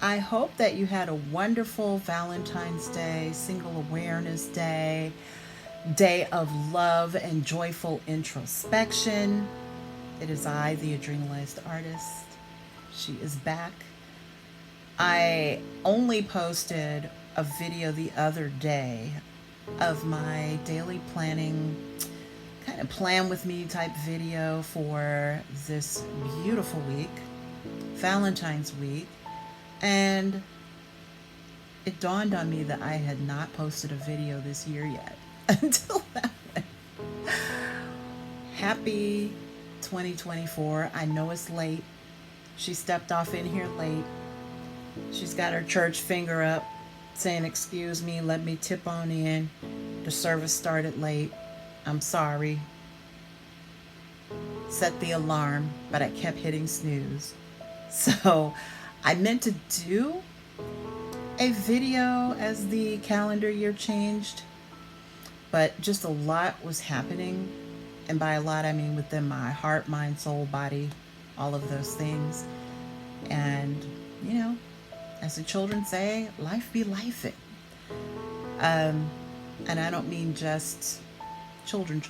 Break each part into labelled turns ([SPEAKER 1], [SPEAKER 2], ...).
[SPEAKER 1] I hope that you had a wonderful Valentine's Day, Single Awareness Day, day of love and joyful introspection. It is I, the Adrenalized artist. She is back. I only posted a video the other day of my daily planning, kind of plan with me type video for this beautiful week, Valentine's week. And it dawned on me that I had not posted a video this year yet until that one. Happy 2024. I know it's late. She stepped off in here late. She's got her church finger up saying, "Excuse me, let me tip on in. The service started late. I'm sorry." Set the alarm, but I kept hitting snooze. So I meant to do a video as the calendar year changed, but just a lot was happening. And by a lot, I mean within my heart, mind, soul, body, all of those things. And, you know, as the children say, life be lifing. Um, and I don't mean just children,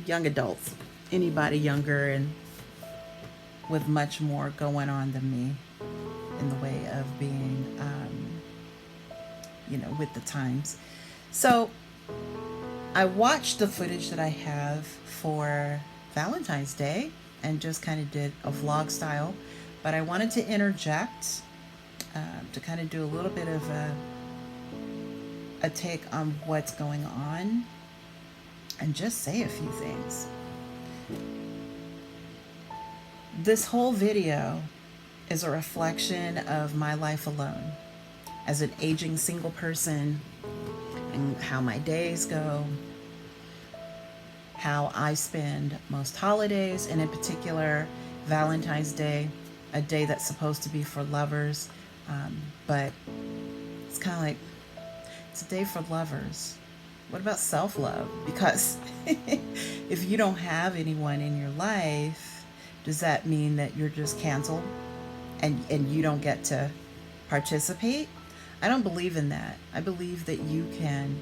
[SPEAKER 1] young adults, anybody younger and with much more going on than me in the way of being, with the times. So I watched the footage that I have for Valentine's Day and just kind of did a vlog style, but I wanted to interject to kind of do a little bit of a take on what's going on and just say a few things. This whole video is a reflection of my life alone as an aging single person and how my days go, how I spend most holidays, and in particular, Valentine's Day, a day that's supposed to be for lovers, but it's kind of like, it's a day for lovers. What about self-love? Because if you don't have anyone in your life, does that mean that you're just canceled and you don't get to participate? I don't believe in that. I believe that you can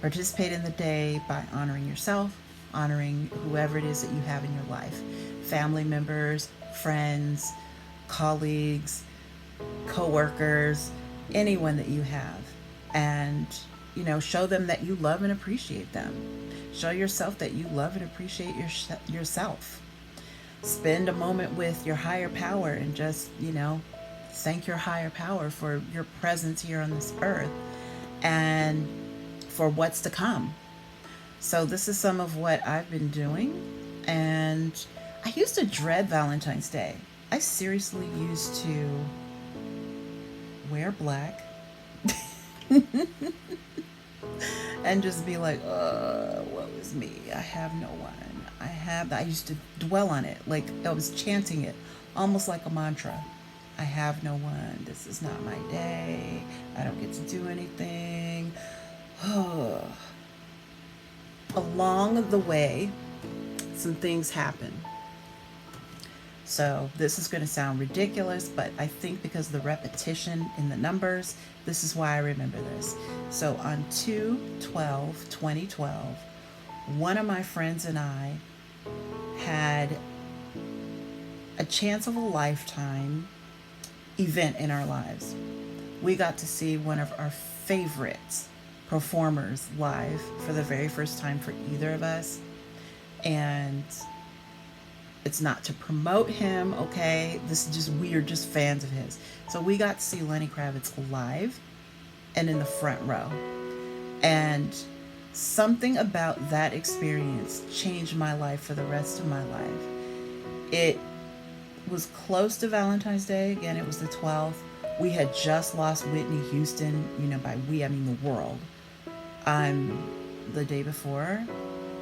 [SPEAKER 1] participate in the day by honoring yourself, honoring whoever it is that you have in your life, family members, friends, colleagues, co-workers, anyone that you have. And, show them that you love and appreciate them. Show yourself that you love and appreciate yourself. Spend a moment with your higher power and just, thank your higher power for your presence here on this earth and for what's to come. So this is some of what I've been doing. And I used to dread Valentine's Day. I seriously used to wear black and just be like, woe is me. I have no one. I used to dwell on it. Like I was chanting it almost like a mantra. I have no one. This is not my day. I don't get to do anything. Along the way, some things happen. So this is going to sound ridiculous, but I think because of the repetition in the numbers, this is why I remember this. So on 2/12/2012, one of my friends and I had a chance of a lifetime event in our lives. We got to see one of our favorite performers live for the very first time for either of us. And it's not to promote him, okay? This is just, we are just fans of his. So we got to see Lenny Kravitz live and in the front row. And something about that experience changed my life for the rest of my life. It was close to Valentine's Day. Again, it was the 12th. We had just lost Whitney Houston, by we, I mean the world, the day before.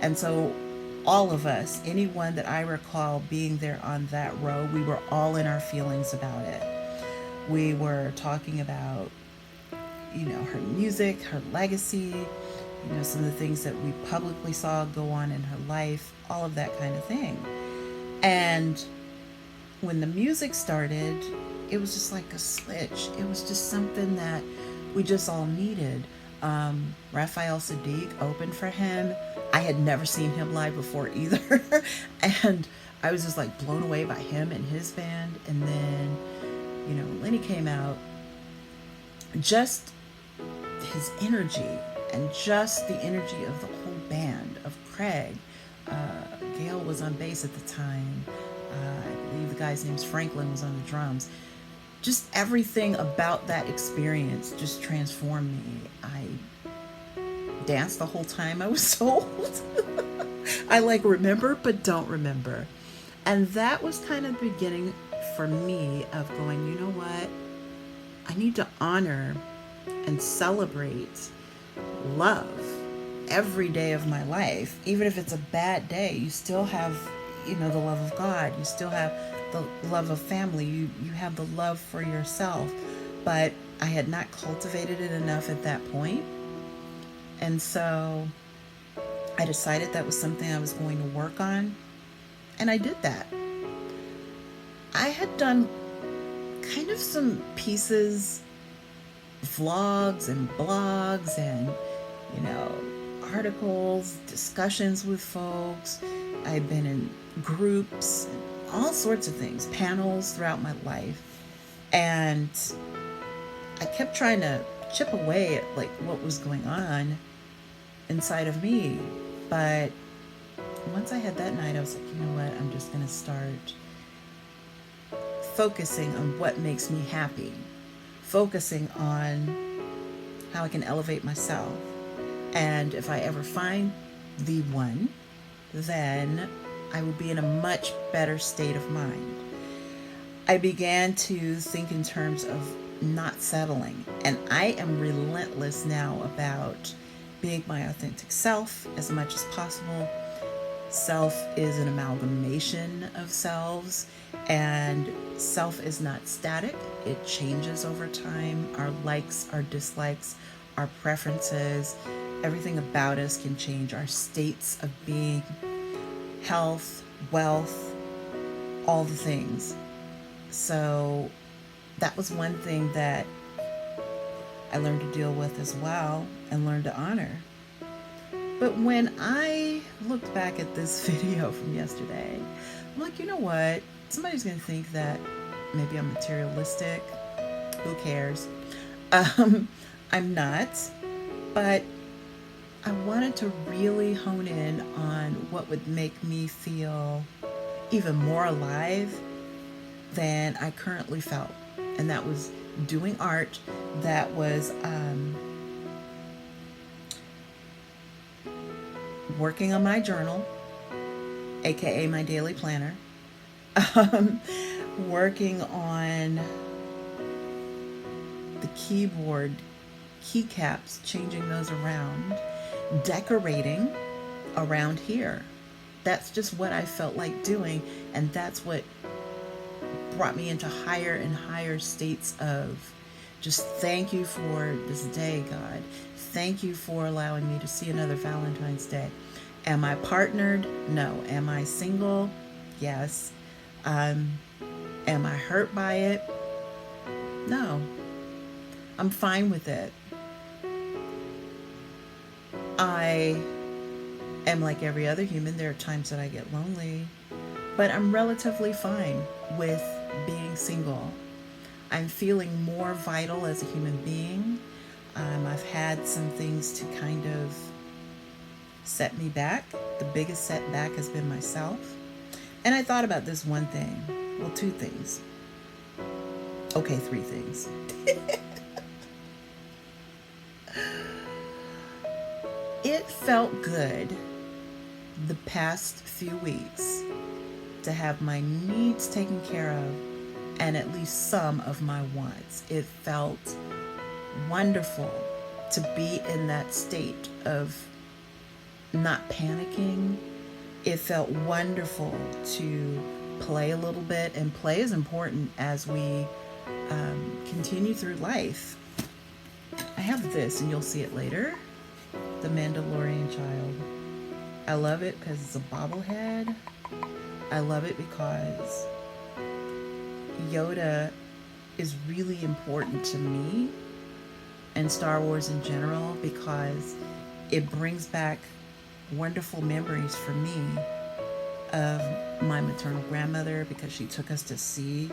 [SPEAKER 1] And so all of us, anyone that I recall being there on that row, we were all in our feelings about it. We were talking about, her music, her legacy, some of the things that we publicly saw go on in her life, all of that kind of thing. And when the music started, it was just like a switch. It was just something that we just all needed. Raphael Sadiq opened for him. I had never seen him live before either. And I was just like blown away by him and his band. And then, Lenny came out. Just his energy and just the energy of the whole band of Craig. Gail was on bass at the time. I believe the guy's name's Franklin was on the drums. Just everything about that experience just transformed me. I danced the whole time I was told. I remember but don't remember. And that was kind of the beginning for me of going, you know what? I need to honor and celebrate love every day of my life. Even if it's a bad day, you still have, the love of God. You still have the love of family. You have the love for yourself. But I had not cultivated it enough at that point. And so I decided that was something I was going to work on. And I did that. I had done kind of some pieces, vlogs and blogs and, articles, discussions with folks. I've been in groups, and all sorts of things, panels throughout my life. And I kept trying to chip away at what was going on inside of me. But once I had that night, I was like, you know what? I'm just going to start focusing on what makes me happy, focusing on how I can elevate myself. And if I ever find the one, then I will be in a much better state of mind. I began to think in terms of not settling. And I am relentless now about being my authentic self as much as possible. Self is an amalgamation of selves, and self is not static. It changes over time. Our likes, our dislikes, our preferences, everything about us can change. Our states of being, health, wealth, all the things. So that was one thing that I learned to deal with as well and learned to honor. But when I looked back at this video from yesterday, I'm like, you know what? Somebody's going to think that maybe I'm materialistic. Who cares? I'm not. But I wanted to really hone in on what would make me feel even more alive than I currently felt. And that was doing art. That was working on my journal, aka my daily planner, working on the keyboard keycaps, changing those around, decorating around here. That's just what I felt like doing, and that's what brought me into higher and higher states of just thank you for this day, God. Thank you for allowing me to see another Valentine's Day. Am I partnered? No. Am I single? Yes. Am I hurt by it? No. I'm fine with it. I am like every other human. There are times that I get lonely, but I'm relatively fine with being single. I'm feeling more vital as a human being. I've had some things to kind of set me back. The biggest setback has been myself. And I thought about this one thing. Well, two things. Okay, three things. It felt good the past few weeks to have my needs taken care of and at least some of my wants. It felt wonderful to be in that state of not panicking. It felt wonderful to play a little bit, and play is important as we continue through life. I have this, and you'll see it later, the Mandalorian Child. I love it because it's a bobblehead. I love it because Yoda is really important to me and Star Wars in general because it brings back wonderful memories for me of my maternal grandmother because she took us to see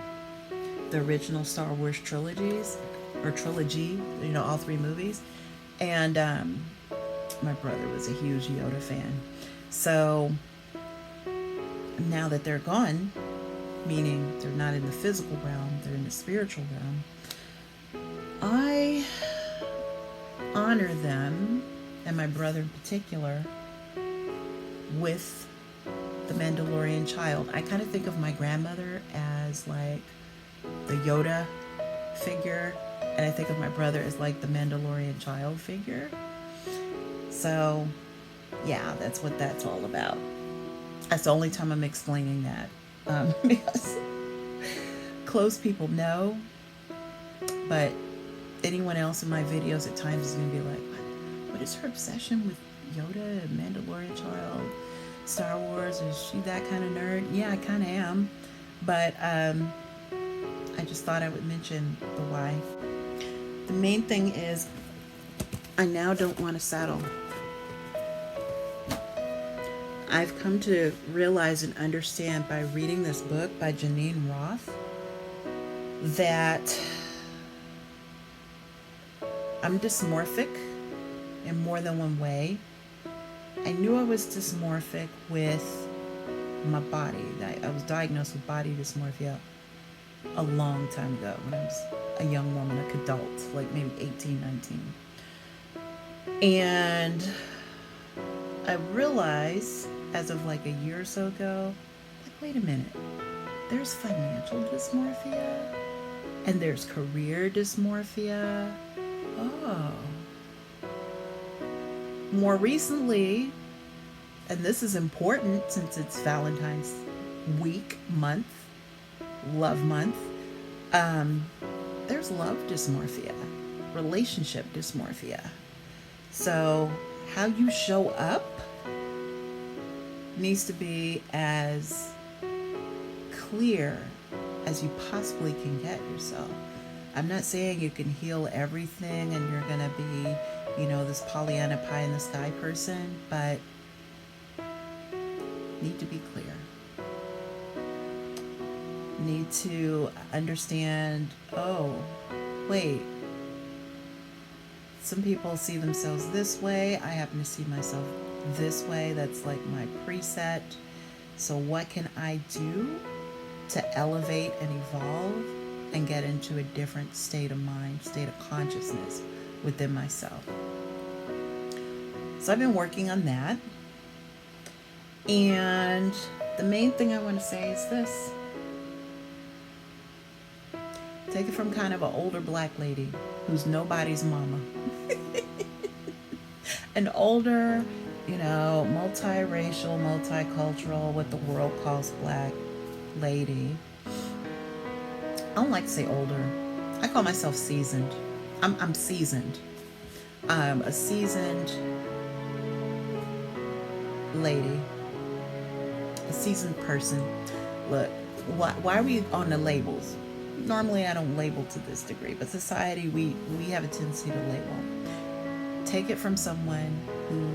[SPEAKER 1] the original Star Wars trilogies or trilogy, all three movies. And my brother was a huge Yoda fan. So now that they're gone, meaning they're not in the physical realm, they're in the spiritual realm, I honor them, and my brother in particular, with the Mandalorian child. I kind of think of my grandmother as like the Yoda figure, and I think of my brother as like the Mandalorian child figure. So yeah, that's what that's all about. That's the only time I'm explaining that. Because close people know, but anyone else in my videos at times is going to be like, what is her obsession with Yoda and Mandalorian child, Star Wars? Is she that kind of nerd? Yeah, I kind of am. But I just thought I would mention the why. The main thing is I now don't want to settle. I've come to realize and understand by reading this book by Janine Roth that I'm dysmorphic in more than one way. I knew I was dysmorphic with my body. I was diagnosed with body dysmorphia a long time ago when I was a young woman, like adult, like maybe 18, 19. And I realized as of like a year or so ago, like, wait a minute, there's financial dysmorphia and there's career dysmorphia. Oh. More recently, and this is important since it's Valentine's week, month, love month, there's love dysmorphia, relationship dysmorphia. So how you show up needs to be as clear as you possibly can get yourself. I'm not saying you can heal everything and you're going to be, this Pollyanna pie in the sky person, but need to be clear. Need to understand, oh, wait, some people see themselves this way. I happen to see myself this way. That's like my preset. So what can I do to elevate and evolve and get into a different state of mind, state of consciousness within myself? So I've been working on that. And the main thing I want to say is this. Take it from kind of an older black lady who's nobody's mama. An older, multiracial, multicultural, what the world calls black lady. I don't like to say older. I call myself seasoned. I'm seasoned. I'm a seasoned lady. A seasoned person. Look, why are we on the labels? Normally I don't label to this degree, but society, we have a tendency to label. Take it from someone who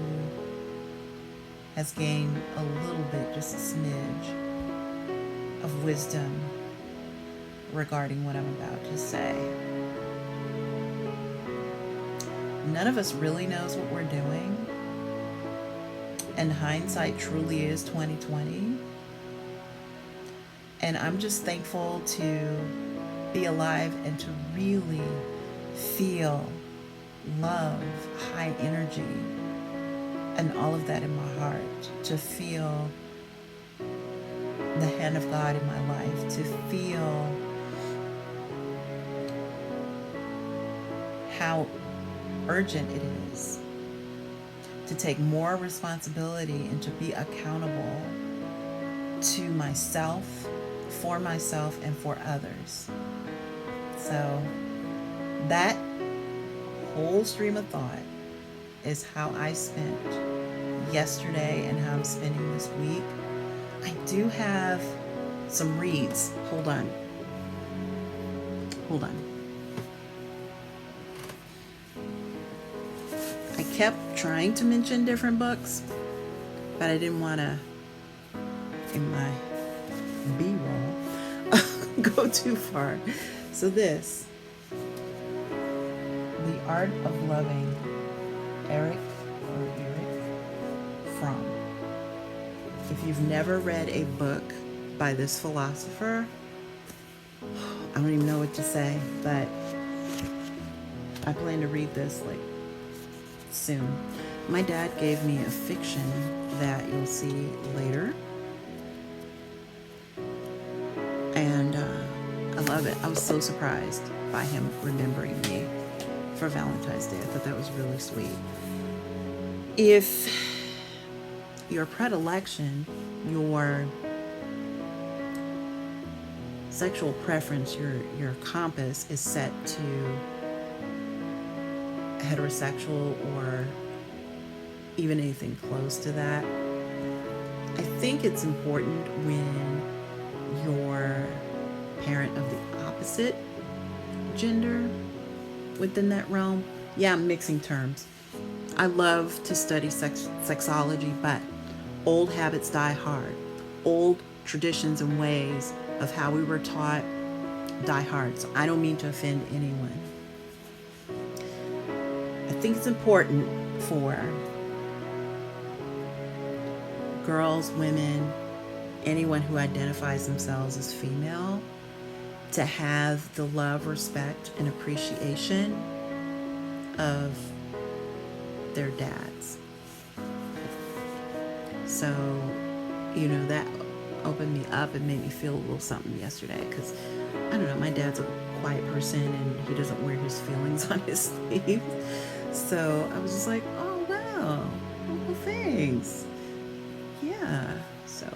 [SPEAKER 1] has gained a little bit, just a smidge of wisdom regarding what I'm about to say. None of us really knows what we're doing, and hindsight truly is 2020. And I'm just thankful to be alive and to really feel love, high energy, and all of that in my heart. To feel the hand of God in my life. To feel how urgent it is to take more responsibility and to be accountable to myself, for myself, and for others. So that whole stream of thought is how I spent yesterday and how I'm spending this week. I do have some reads. Hold hold on. I kept trying to mention different books, but I didn't want to, in my B-roll, go too far. So this, The Art of Loving, Eric Fromm. If you've never read a book by this philosopher, I don't even know what to say, but I plan to read this like soon. My dad gave me a fiction that you'll see later, and I love it. I was so surprised by him remembering me for Valentine's Day. I thought that was really sweet. If your predilection, your sexual preference, your compass is set to heterosexual or even anything close to that, I think it's important when you're a parent of the opposite gender within that realm. Yeah, I'm mixing terms. I love to study sexology, but old habits die hard. Old traditions and ways of how we were taught die hard. So I don't mean to offend anyone. I think it's important for girls, women, anyone who identifies themselves as female to have the love, respect, and appreciation of their dads. So, that opened me up and made me feel a little something yesterday, because I don't know, my dad's a quiet person and he doesn't wear his feelings on his sleeve. So I was just like, oh wow, well, thanks. Yeah, so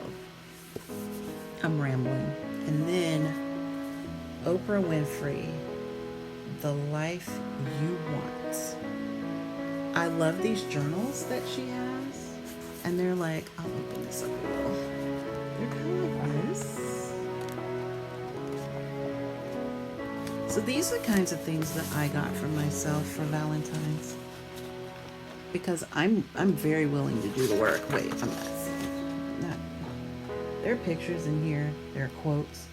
[SPEAKER 1] I'm rambling. And then Oprah Winfrey, The Life You Want. I love these journals that she has, and they're like, I'll open this up a little. They're kind of like this. So these are the kinds of things that I got for myself for Valentine's, because I'm very willing to do the work. Wait, I'm not. There are pictures in here. There are quotes.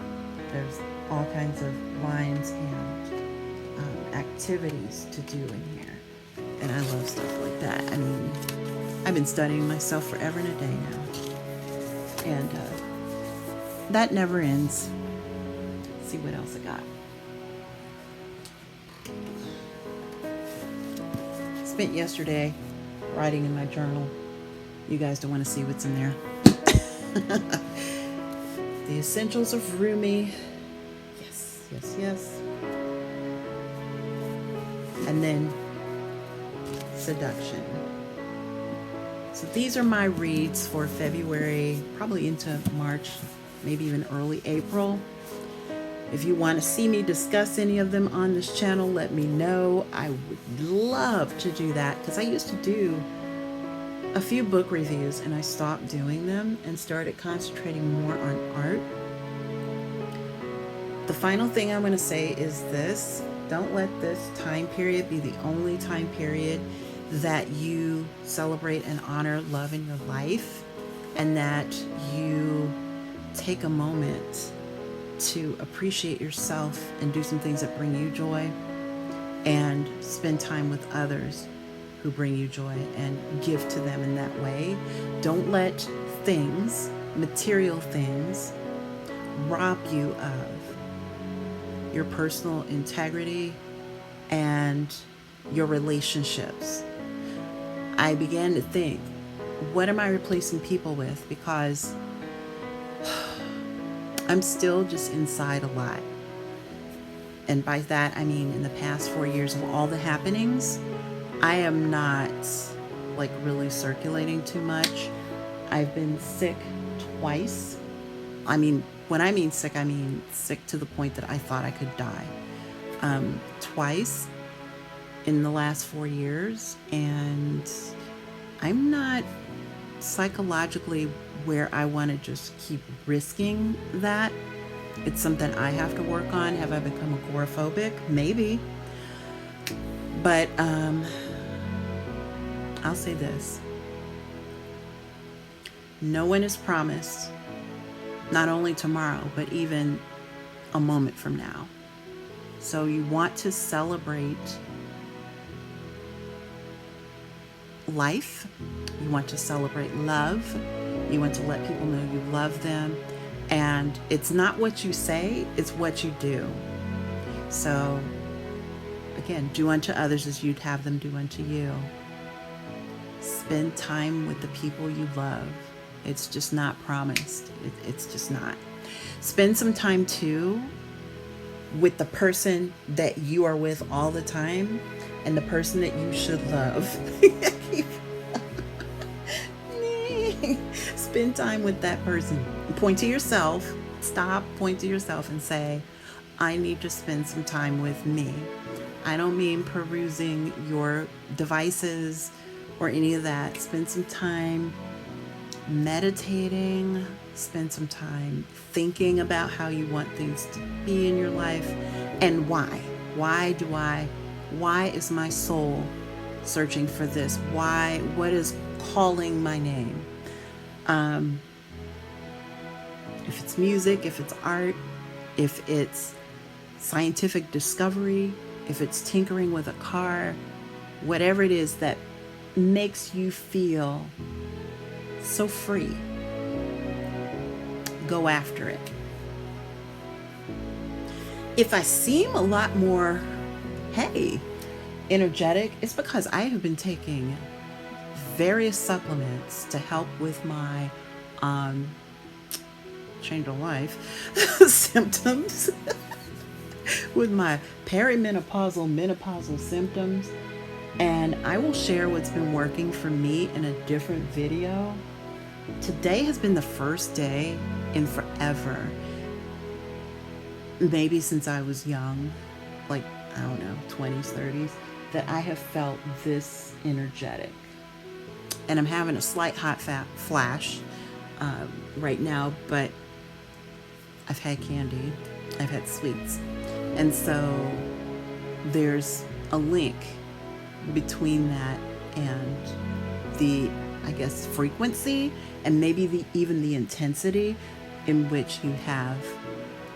[SPEAKER 1] There's all kinds of lines and activities to do in here, and I love stuff like that. I mean, I've been studying myself forever and a day now, and that never ends. Let's see what else I got. Spent yesterday writing in my journal. You guys don't want to see what's in there. The Essentials of Rumi. Yes. And then Seduction. So these are my reads for February, probably into March, maybe even early April. If you want to see me discuss any of them on this channel, let me know. I would love to do that, because I used to do a few book reviews and I stopped doing them and started concentrating more on art. The final thing I'm going to say is this: don't let this time period be the only time period that you celebrate and honor love in your life, and that you take a moment to appreciate yourself and do some things that bring you joy, and spend time with others who bring you joy and give to them in that way. Don't let things, material things, rob you of your personal integrity and your relationships. I began to think, what am I replacing people with? Because I'm still just inside a lot. And by that, I mean in the past 4 years of all the happenings, I am not like really circulating too much. I've been sick twice. I mean, when I mean sick to the point that I thought I could die. Twice in the last 4 years. And I'm not psychologically where I want to just keep risking that. It's something I have to work on. Have I become agoraphobic? Maybe. But I'll say this. No one is promised, not only tomorrow, but even a moment from now. So you want to celebrate life. You want to celebrate love. You want to let people know you love them. And it's not what you say, it's what you do. So, again, do unto others as you'd have them do unto you. Spend time with the people you love. It's just not promised. It's just not. Spend some time too with the person that you are with all the time and the person that you should love. Spend time with that person. Point to yourself. Stop, point to yourself and say, I need to spend some time with me. I don't mean perusing your devices or any of that. Spend some time meditating, spend some time thinking about how you want things to be in your life and why. Why is my soul searching for this? Why? What is calling my name? If it's music, if it's art, if it's scientific discovery, if it's tinkering with a car, whatever it is that makes you feel so free, go after it. If I seem a lot more, energetic, it's because I have been taking various supplements to help with my change of life symptoms, with my perimenopausal, menopausal symptoms. And I will share what's been working for me in a different video. Today has been the first day in forever, maybe since I was young, like, I don't know, 20s, 30s, that I have felt this energetic. And I'm having a slight hot flash right now, but I've had candy, I've had sweets. And so there's a link between that and the, I guess, frequency and maybe even the intensity in which you have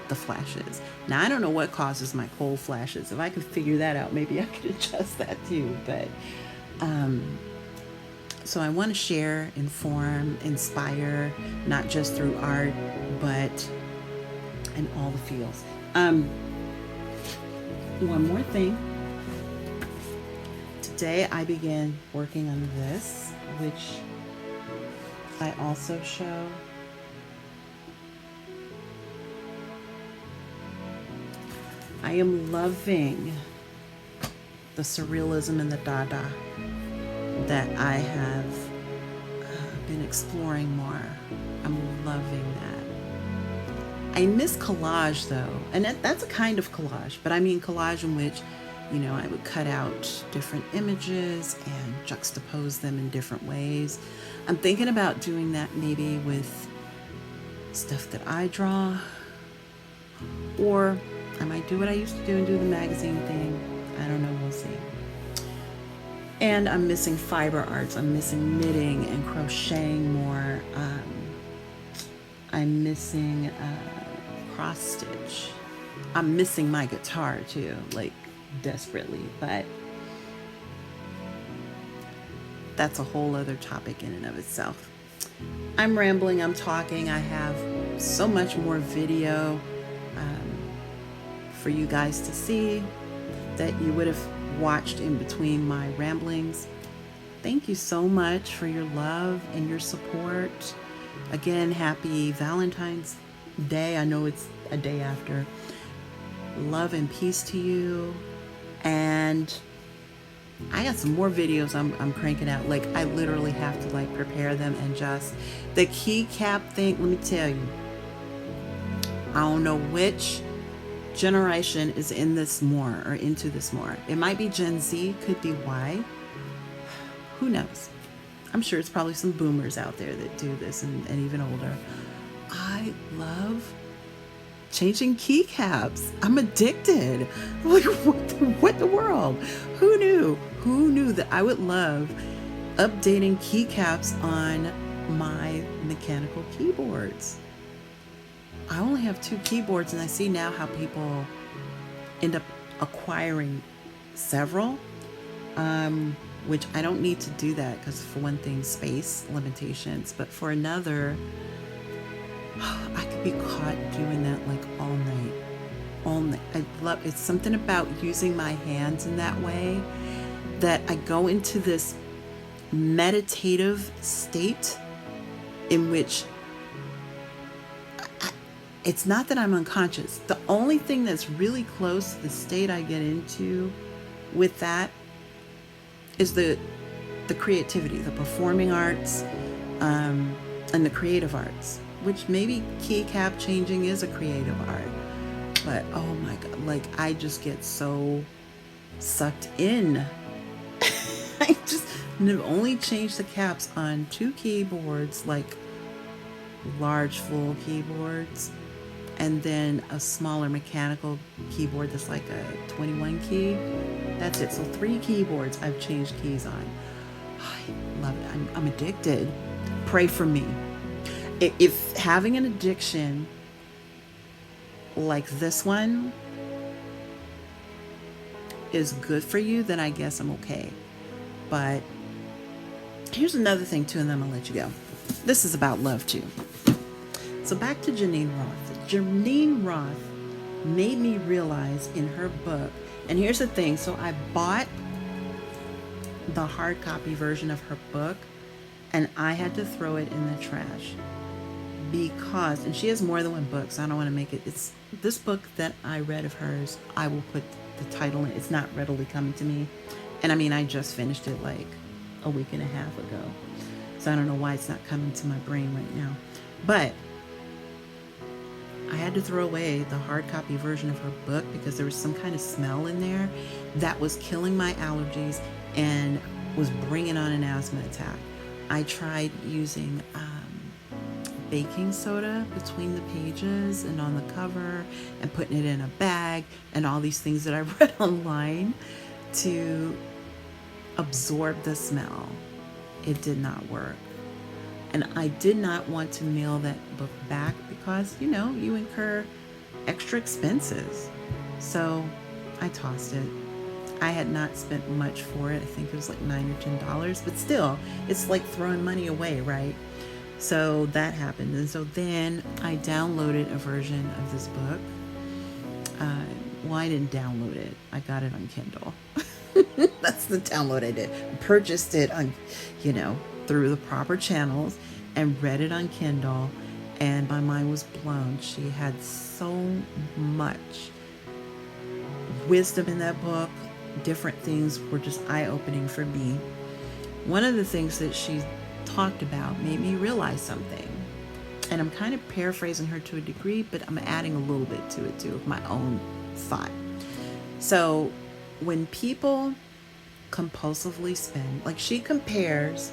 [SPEAKER 1] the flashes. Now, I don't know what causes my cold flashes. If I could figure that out, maybe I could adjust that too. But so I want to share, inform, inspire, not just through art, but in all the fields. One more thing. Today I began working on this, which I also show. I am loving the surrealism and the Dada that I have been exploring more. I'm loving that. I miss collage though, and that's a kind of collage, but I mean collage in which, you know, I would cut out different images and juxtapose them in different ways. I'm thinking about doing that maybe with stuff that I draw, or I might do what I used to do and do the magazine thing. I don't know, we'll see. And I'm missing fiber arts. I'm missing knitting and crocheting more. I'm missing cross stitch. I'm missing my guitar too, like desperately, but that's a whole other topic in and of itself. I'm rambling, I'm talking. I have so much more video for you guys to see that you would have watched in between my ramblings. Thank you so much for your love and your support. Again, happy Valentine's Day. I know it's a day after. Love and peace to you. And I got some more videos I'm cranking out. Like, I literally have to like prepare them, and just the keycap thing, let me tell you, I don't know which generation is in this more or into this more. It might be Gen Z, could be Y. Who knows? I'm sure it's probably some boomers out there that do this, and even older. I love changing keycaps. I'm addicted. Like, what the world? Who knew? Who knew that I would love updating keycaps on my mechanical keyboards? I only have 2 keyboards, and I see now how people end up acquiring several, which I don't need to do that because, for one thing, space limitations, but for another, I could be caught doing that like all night. All night. I love it's something about using my hands in that way that I go into this meditative state in which it's not that I'm unconscious. The only thing that's really close to the state I get into with that is the creativity, the performing arts, and the creative arts, which maybe keycap changing is a creative art. But oh my God, like I just get so sucked in. I've only changed the caps on 2 keyboards, like large full keyboards, and then a smaller mechanical keyboard that's like a 21 key. That's it. So 3 keyboards I've changed keys on. I love it. I'm addicted. Pray for me. If having an addiction like this one is good for you, then I guess I'm okay. But here's another thing too, and then I'm gonna let you go. This is about love too. So back to Janine Roth. Janine Roth made me realize in her book, and here's the thing, so I bought the hard copy version of her book and I had to throw it in the trash because, and she has more than one book, so I don't want to make it, it's this book that I read of hers, I will put the title in, it's not readily coming to me, and I mean I just finished it like a week and a half ago, so I don't know why it's not coming to my brain right now, but I had to throw away the hard copy version of her book because there was some kind of smell in there that was killing my allergies and was bringing on an asthma attack. I tried using baking soda between the pages and on the cover and putting it in a bag and all these things that I read online to absorb the smell. It did not work. And I did not want to mail that book back because, you know, you incur extra expenses. So I tossed it. I had not spent much for it. I think it was like $9 or $10, but still, it's like throwing money away, right? So that happened. And so then I downloaded a version of this book. Well, I didn't download it. I got it on Kindle. That's the download I did. Purchased it on, you know, through the proper channels and read it on Kindle, and my mind was blown. She had so much wisdom in that book. Different things were just eye-opening for me. One of the things that she talked about made me realize something, and I'm kind of paraphrasing her to a degree, but I'm adding a little bit to it too of my own thought. So when people compulsively spend, like she compares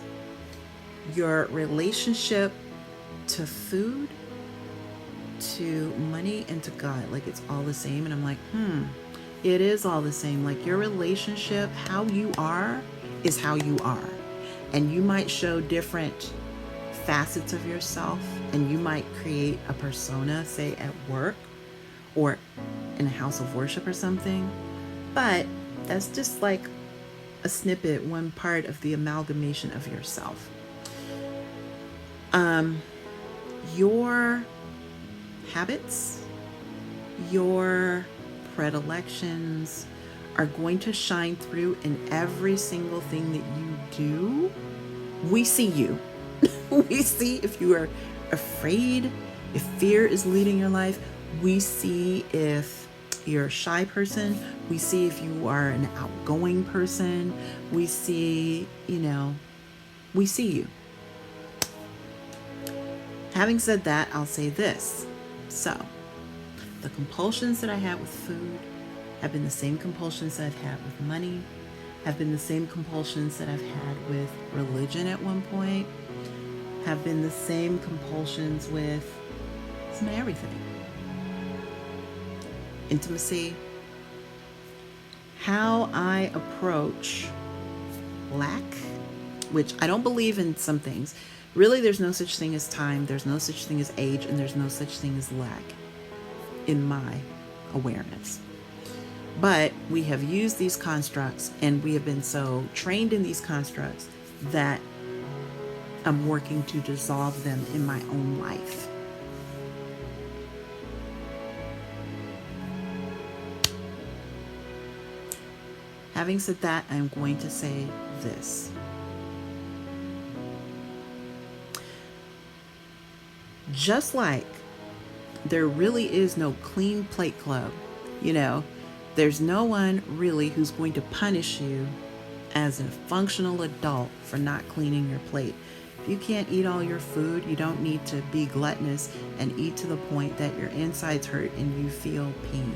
[SPEAKER 1] your relationship to food, to money, and to God, like it's all the same. And I'm like, it is all the same. Like your relationship, how you are is how you are, and you might show different facets of yourself, and you might create a persona, say at work or in a house of worship or something, but that's just like a snippet, one part of the amalgamation of yourself. Your habits, your predilections are going to shine through in every single thing that you do. We see you. We see if you are afraid, if fear is leading your life. We see if you're a shy person. We see if you are an outgoing person. We see, we see you. Having said that, I'll say this. So, the compulsions that I had with food have been the same compulsions that I've had with money, have been the same compulsions that I've had with religion at one point, have been the same compulsions with some everything. intimacy, how I approach lack, which I don't believe in some things. Really, there's no such thing as time, there's no such thing as age, and there's no such thing as lack in my awareness. But we have used these constructs, and we have been so trained in these constructs that I'm working to dissolve them in my own life. Having said that, I'm going to say this. Just like there really is no clean plate club, there's no one really who's going to punish you as a functional adult for not cleaning your plate. If you can't eat all your food, you don't need to be gluttonous and eat to the point that your insides hurt and you feel pain.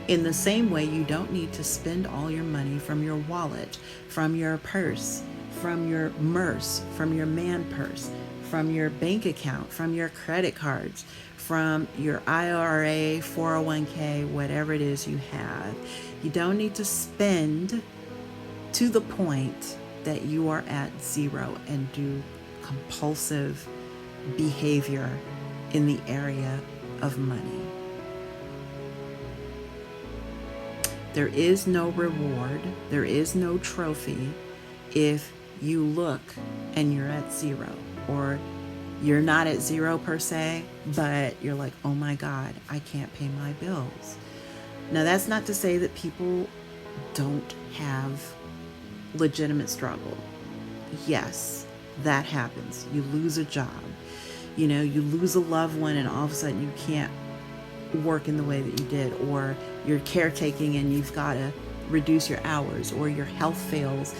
[SPEAKER 1] In the same way, you don't need to spend all your money from your wallet, from your purse, from your MERS, from your man purse, from your bank account, from your credit cards, from your IRA, 401k, whatever it is you have. You don't need to spend to the point that you are at zero and do compulsive behavior in the area of money. There is no reward, there is no trophy if you look and you're at zero, or you're not at zero per se, but you're like, oh my God, I can't pay my bills. Now, that's not to say that people don't have legitimate struggle. Yes, that happens. You lose a job, you lose a loved one, and all of a sudden you can't work in the way that you did, or you're caretaking and you've got to reduce your hours, or your health fails.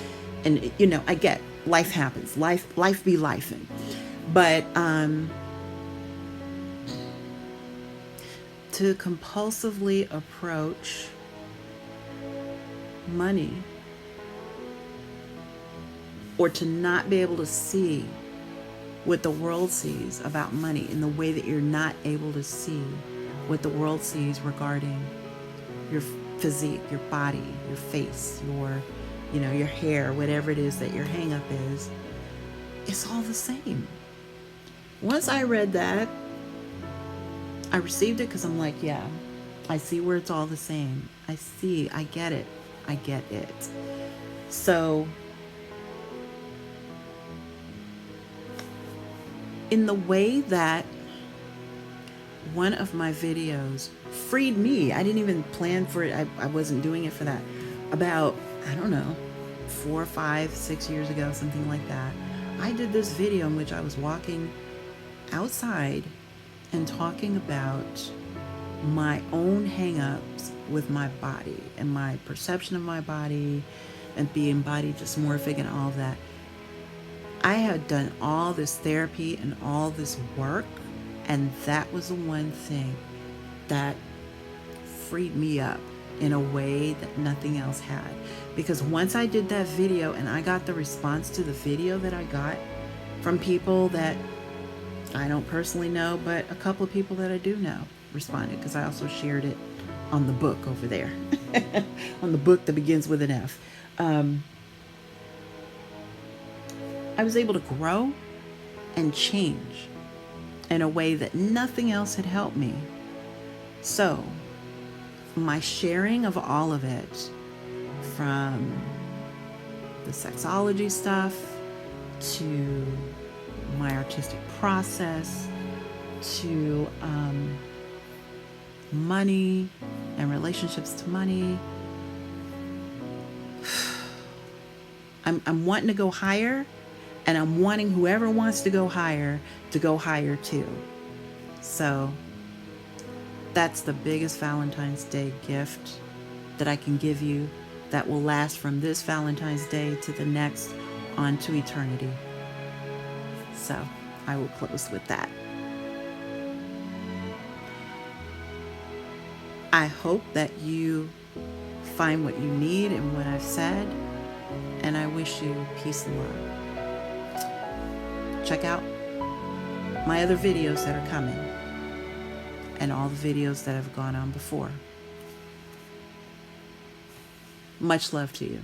[SPEAKER 1] And I get, life happens, life be lifing. But to compulsively approach money, or to not be able to see what the world sees about money in the way that you're not able to see what the world sees regarding your physique, your body, your face, your hair, whatever it is that your hang up is, it's all the same. Once I read that, I received it because I'm like, yeah, I see where it's all the same. I get it. So, in the way that one of my videos freed me, I didn't even plan for it. I wasn't doing it for that. About, 4, 5, 6 years ago, something like that, I did this video in which I was walking outside and talking about my own hang-ups with my body and my perception of my body and being body dysmorphic and all of that. I had done all this therapy and all this work, and that was the one thing that freed me up in a way that nothing else had. Because once I did that video and I got the response to the video that I got from people that I don't personally know, but a couple of people that I do know responded, because I also shared it on the book over there, on the book that begins with an F. I was able to grow and change in a way that nothing else had helped me. So, my sharing of all of it, from the sexology stuff to my artistic process to money and relationships to money, I'm wanting to go higher, and I'm wanting whoever wants to go higher too. So that's the biggest Valentine's Day gift that I can give you, that will last from this Valentine's Day to the next, on to eternity. So I will close with that. I hope that you find what you need in what I've said, and I wish you peace and love. Check out my other videos that are coming, and all the videos that have gone on before. Much love to you.